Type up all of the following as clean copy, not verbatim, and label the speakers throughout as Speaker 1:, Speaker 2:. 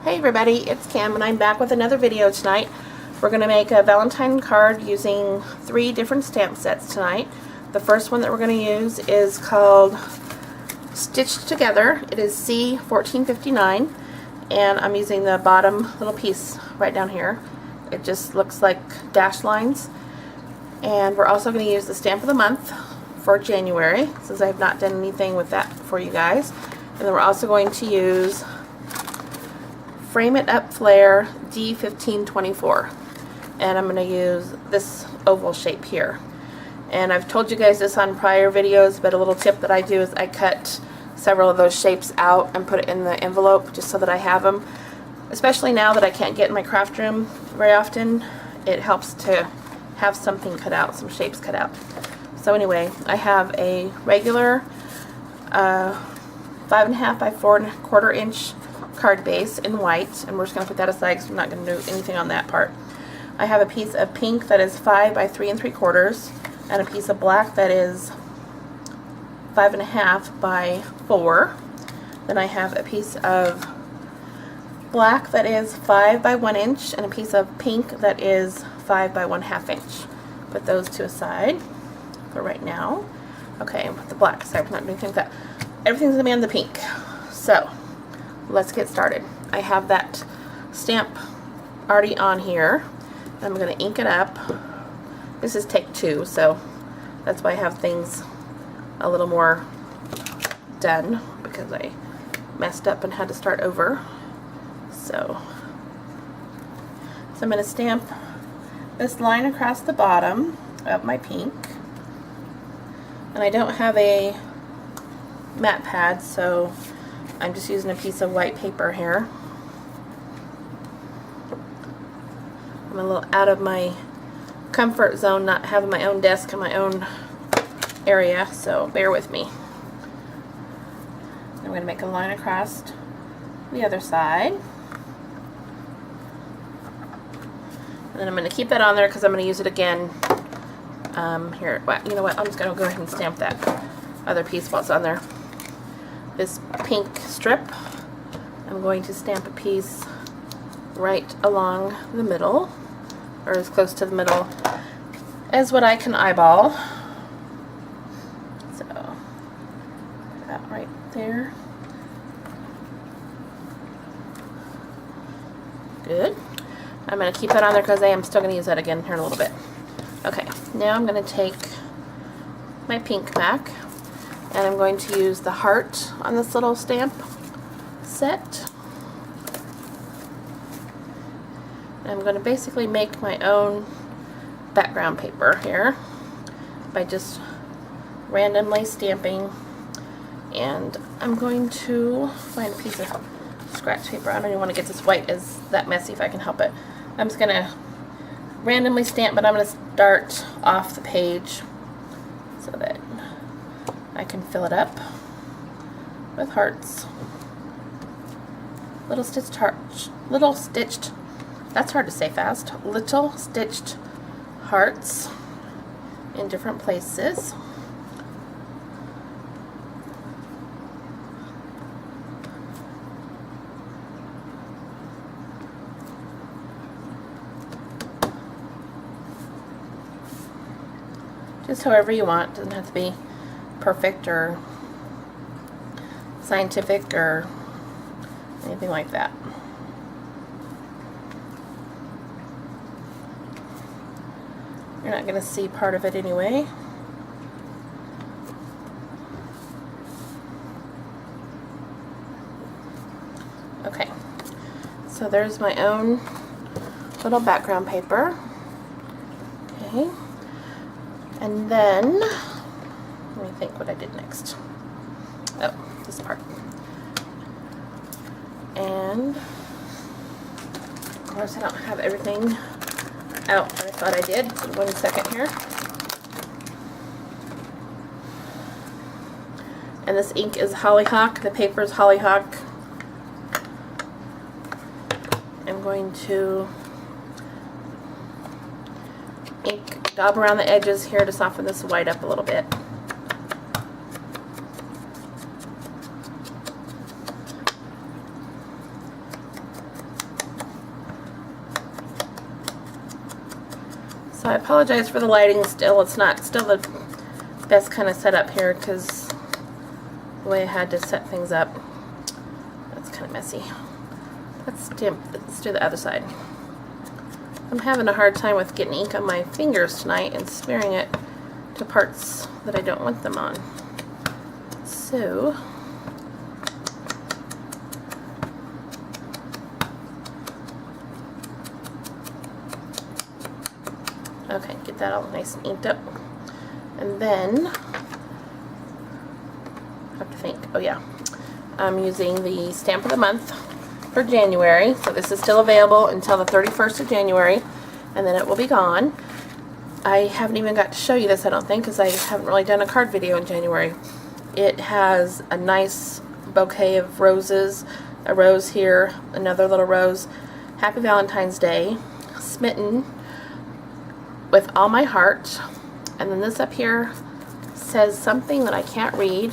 Speaker 1: Hey everybody, it's Kim and I'm back with another video tonight. We're going to make a Valentine card using 3 different stamp sets tonight. The first one that we're going to use is called Stitched Together. It is C1459 and I'm using the bottom little piece right down here. It just looks like dash lines. And we're also going to use the stamp of the month for January, since I have not done anything with that for you guys. And then we're also going to use Frame It Up Flare D1524, and I'm going to use this oval shape here. And I've told you guys this on prior videos, but a little tip that I do is I cut several of those shapes out and put it in the envelope just so that I have them. Especially now that I can't get in my craft room very often, it helps to have something cut out, some shapes cut out. So anyway, I have a regular 5.5 by 4.25 inch card base in white, and we're just going to put that aside because we're not going to do anything on that part. I have a piece of pink that is 5 by 3 3/4 and a piece of black that is 5.5 by 4. Then I have a piece of black that is 5 by 1 inch and a piece of pink that is 5 by 1/2 inch. Put those to aside for right now. Okay, and put the black aside. We're not doing anything with that. Everything's going to be on the pink. So let's get started. I have that stamp already on here. I'm going to ink it up. This is take 2, so that's why I have things a little more done, because I messed up and had to start over. So I'm going to stamp this line across the bottom of my pink. And I don't have a matte pad, so I'm just using a piece of white paper here. I'm a little out of my comfort zone not having my own desk and my own area, so bear with me. I'm going to make a line across the other side. And then I'm going to keep that on there because I'm going to use it again here. Well, you know what? I'm just going to go ahead and stamp that other piece while it's on there. This pink strip, I'm going to stamp a piece right along the middle, or as close to the middle as what I can eyeball. So that right there. Good. I'm going to keep that on there because I am still going to use that again here in a little bit. Okay, now I'm going to take my pink back, and I'm going to use the heart on this little stamp set. And I'm going to basically make my own background paper here by just randomly stamping. And I'm going to find a piece of scratch paper. I don't even want to get this white as that messy if I can help it. I'm just going to randomly stamp, but I'm going to start off the page so that I can fill it up with hearts. Little stitched hearts. Little stitched, that's hard to say fast. Little stitched hearts in different places. Just however you want. Doesn't have to be perfect or scientific or anything like that. You're not going to see part of it anyway. Okay, so there's my own little background paper. Okay, and then let me think what I did next. Oh, this part. And of course I don't have everything out that I thought I did. So 1 second here. And this ink is Hollyhock. The paper is Hollyhock. I'm going to ink daub around the edges here to soften this white up a little bit. So I apologize for the lighting still. It's not still the best kind of setup here because the way I had to set things up. That's kind of messy. Let's do the other side. I'm having a hard time with getting ink on my fingers tonight and smearing it to parts that I don't want them on. So okay, get that all nice and inked up. And then I have to think, oh yeah, I'm using the stamp of the month for January. So this is still available until the 31st of January, and then it will be gone. I haven't even got to show you this, I don't think, because I haven't really done a card video in January. It has a nice bouquet of roses, a rose here, another little rose, Happy Valentine's Day, smitten with all my heart, and then this up here says something that I can't read,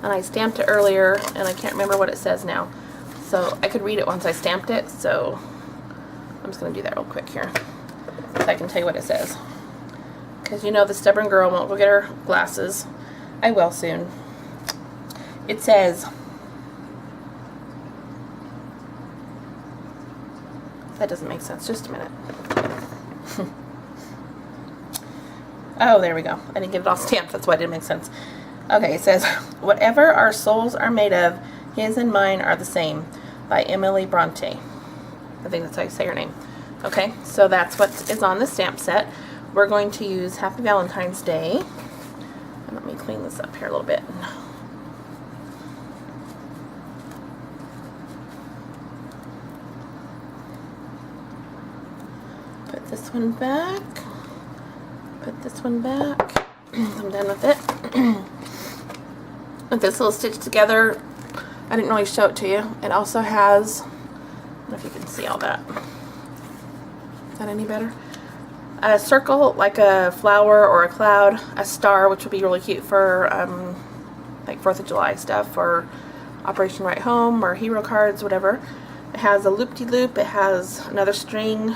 Speaker 1: and I stamped it earlier and I can't remember what it says now, so I could read it once I stamped it, so I'm just going to do that real quick here so I can tell you what it says, because you know the stubborn girl won't go get her glasses. I will soon. It says, that doesn't make sense, just a minute. Oh, there we go. I didn't get it all stamped. That's why it didn't make sense. Okay, it says, whatever our souls are made of, his and mine are the same, by Emily Bronte. I think that's how you say her name. Okay, so that's what is on the stamp set. We're going to use Happy Valentine's Day. And let me clean this up here a little bit. Put this one back. Put this one back. I'm done with it. With this little stitch together, I didn't really show it to you. It also has, I don't know if you can see all that. Is that any better? A circle, like a flower or a cloud, a star, which would be really cute for like 4th of July stuff, or Operation Right Home, or hero cards, whatever. It has a loop-de-loop, it has another string,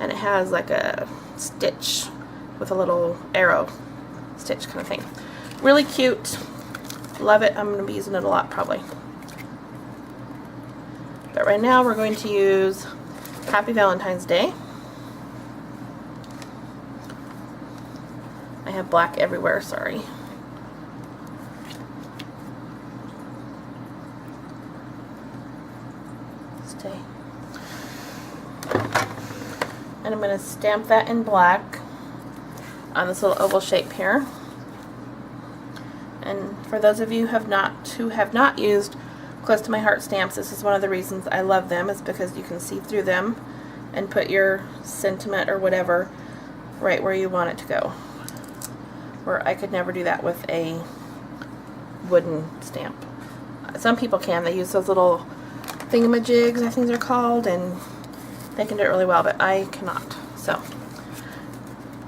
Speaker 1: and it has like a stitch with a little arrow stitch kind of thing. Really cute. Love it. I'm going to be using it a lot probably. But right now we're going to use Happy Valentine's Day. I have black everywhere, sorry. Stay. And I'm going to stamp that in black on this little oval shape here. And for those of you who have not used Close to My Heart stamps, this is one of the reasons I love them, is because you can see through them and put your sentiment or whatever right where you want it to go. Where I could never do that with a wooden stamp. Some people can. They use those little thingamajigs, I think they're called, and they can do it really well, but I cannot. So,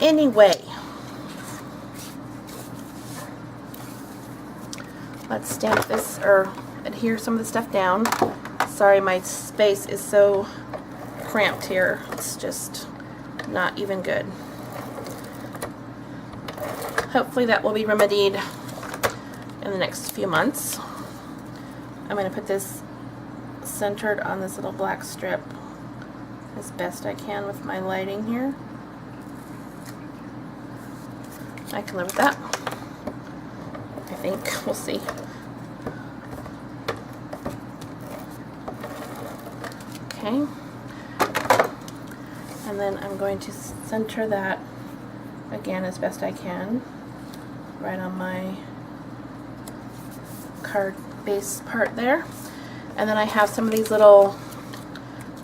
Speaker 1: anyway, let's stamp this, or adhere some of the stuff down. Sorry, my space is so cramped here. It's just not even good. Hopefully that will be remedied in the next few months. I'm going to put this centered on this little black strip as best I can with my lighting here. I can live with that. I think. We'll see. Okay. And then I'm going to center that again as best I can right on my card base part there. And then I have some of these little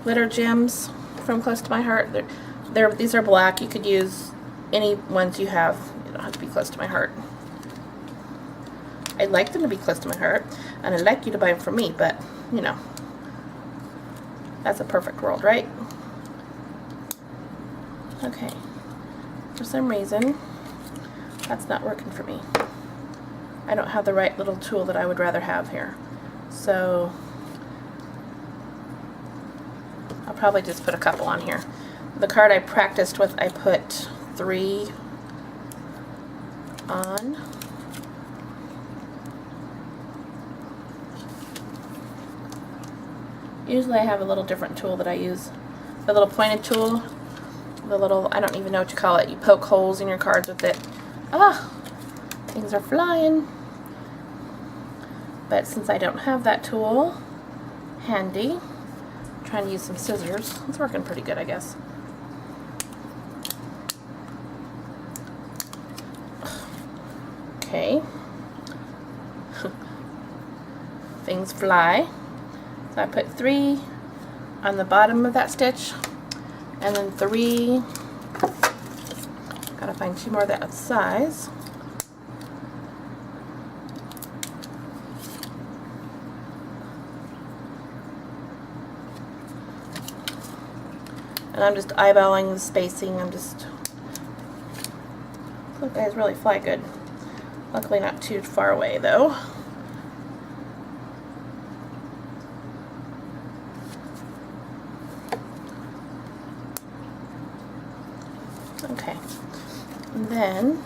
Speaker 1: glitter gems from Close to My Heart. These are black. You could use any ones you have. You don't have to be close to my heart. I'd like them to be close to my heart, and I'd like you to buy them for me, but, you know, that's a perfect world, right? Okay. For some reason, that's not working for me. I don't have the right little tool that I would rather have here. So, I'll probably just put a couple on here. The card I practiced with, I put 3 on. Usually I have a little different tool that I use. The little pointed tool. The little, I don't even know what you call it. You poke holes in your cards with it. Ah! Things are flying. But since I don't have that tool handy, I'm trying to use some scissors. It's working pretty good, I guess. Okay. Things fly. So I put 3 on the bottom of that stitch, and then 3, gotta find 2 more that size. And I'm just eyeballing the spacing. Look, guys really fly good. Luckily not too far away though. Okay, and then,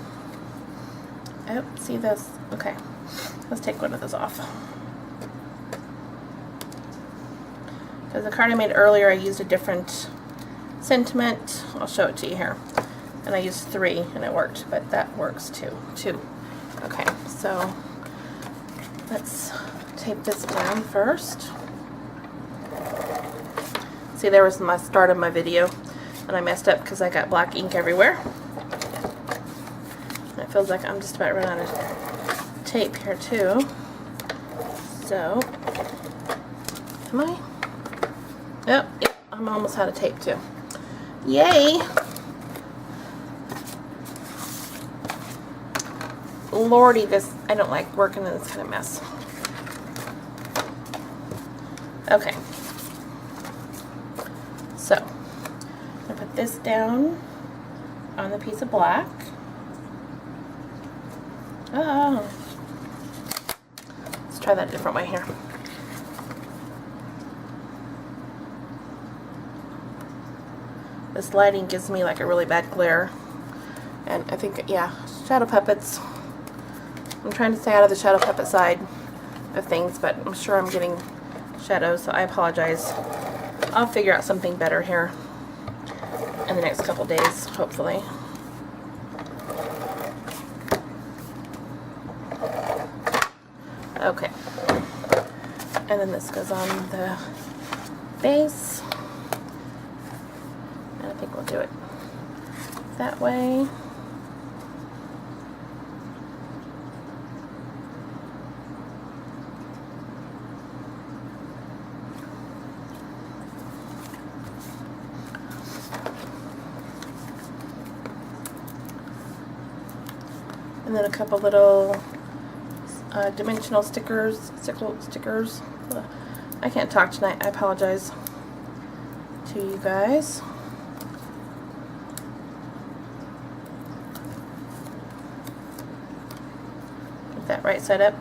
Speaker 1: oh, see this? Okay, let's take one of those off. Because the card I made earlier, I used a different sentiment. I'll show it to you here. And I used 3, and it worked, but that works too. 2. Okay, so let's tape this down first. See, there was my start of my video. And I messed up because I got black ink everywhere. It feels like I'm just about running out of tape here too. So, am I? Yep, I'm almost out of tape too. Yay! Lordy, I don't like working in this kind of mess. Okay. So, I put this down on the piece of black. Oh. Let's try that a different way here. This lighting gives me like a really bad glare. And I think, yeah, shadow puppets. I'm trying to stay out of the shadow puppet side of things, but I'm sure I'm getting shadows, so I apologize. I'll figure out something better here in the next couple days, hopefully. Okay. And then this goes on the base. And I think we'll do it that way. And then a couple little dimensional stickers. I can't talk tonight. I apologize to you guys. Get that right side up.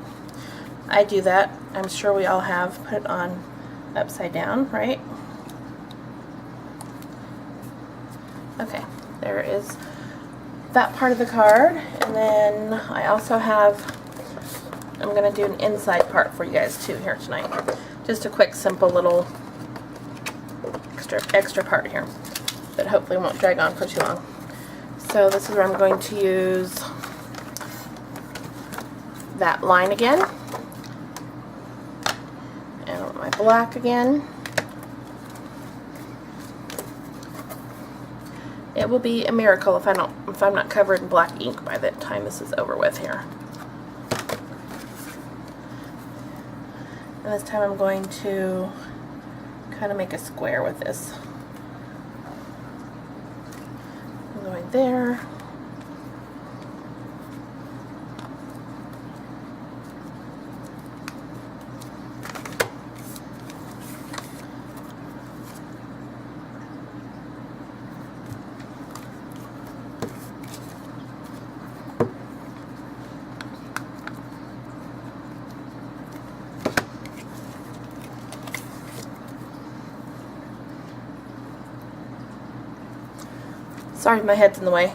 Speaker 1: I do that. I'm sure we all have. Put it on upside down, right? Okay, there is that part of the card. And then I also have, I'm going to do an inside part for you guys too here tonight. Just a quick, simple little extra part here that hopefully won't drag on for too long. So this is where I'm going to use that line again. And my black again. It will be a miracle if I'm not covered in black ink by the time this is over with here. And this time I'm going to kind of make a square with this. I'm going there. Sorry if my head's in the way.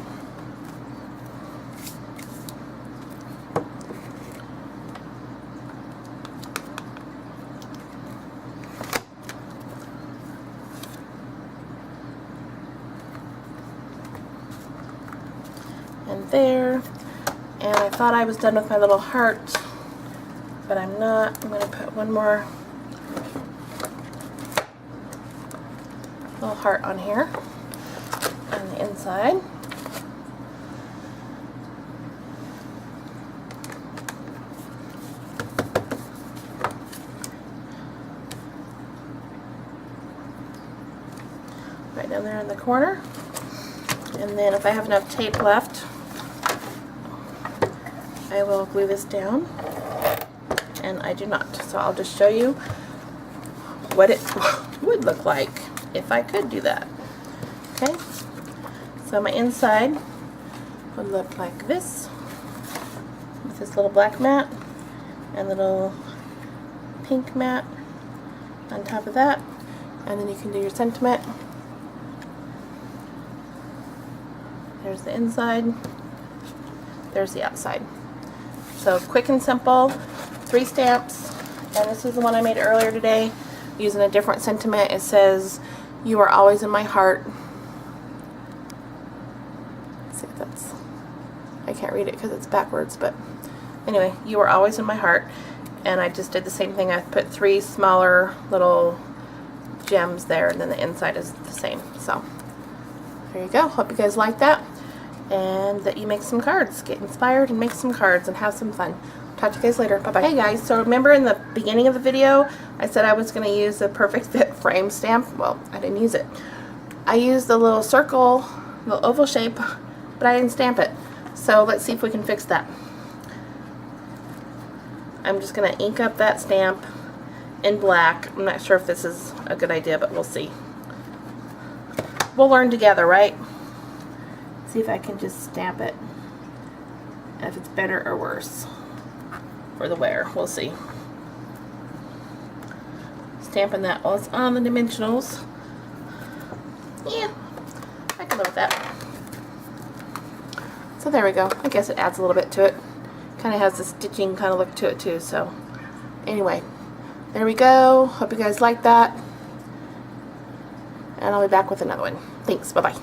Speaker 1: one there. And I thought I was done with my little heart, but I'm not. I'm going to put one more little heart on here on the inside. Right down there in the corner. And then if I have enough tape left, I will glue this down. And I do not. So I'll just show you what it would look like if I could do that. Okay? So my inside would look like this, with this little black mat and little pink mat on top of that. And then you can do your sentiment. There's the inside, there's the outside. So quick and simple, 3 stamps, and this is the one I made earlier today using a different sentiment. It says, "You are always in my heart." Let's see if that's, I can't read it because it's backwards, but anyway, "You are always in my heart." And I just did the same thing. I put 3 smaller little gems there, and then the inside is the same. So there you go. Hope you guys like that, and that you make some cards. Get inspired and make some cards and have some fun. Talk to you guys later. Bye-bye. Hey guys, so remember in the beginning of the video I said I was going to use the Perfect Fit frame stamp? Well, I didn't use it. I used the little circle, little oval shape, but I didn't stamp it. So let's see if we can fix that. I'm just going to ink up that stamp in black. I'm not sure if this is a good idea, but we'll see. We'll learn together, right? See if I can just stamp it, and if it's better or worse for the wear. We'll see. Stamping that while it's on the dimensionals. Yeah, I can live with that. So there we go. I guess it adds a little bit to it. Kind of has the stitching kind of look to it too. So anyway, there we go. Hope you guys like that. And I'll be back with another one. Thanks. Bye-bye.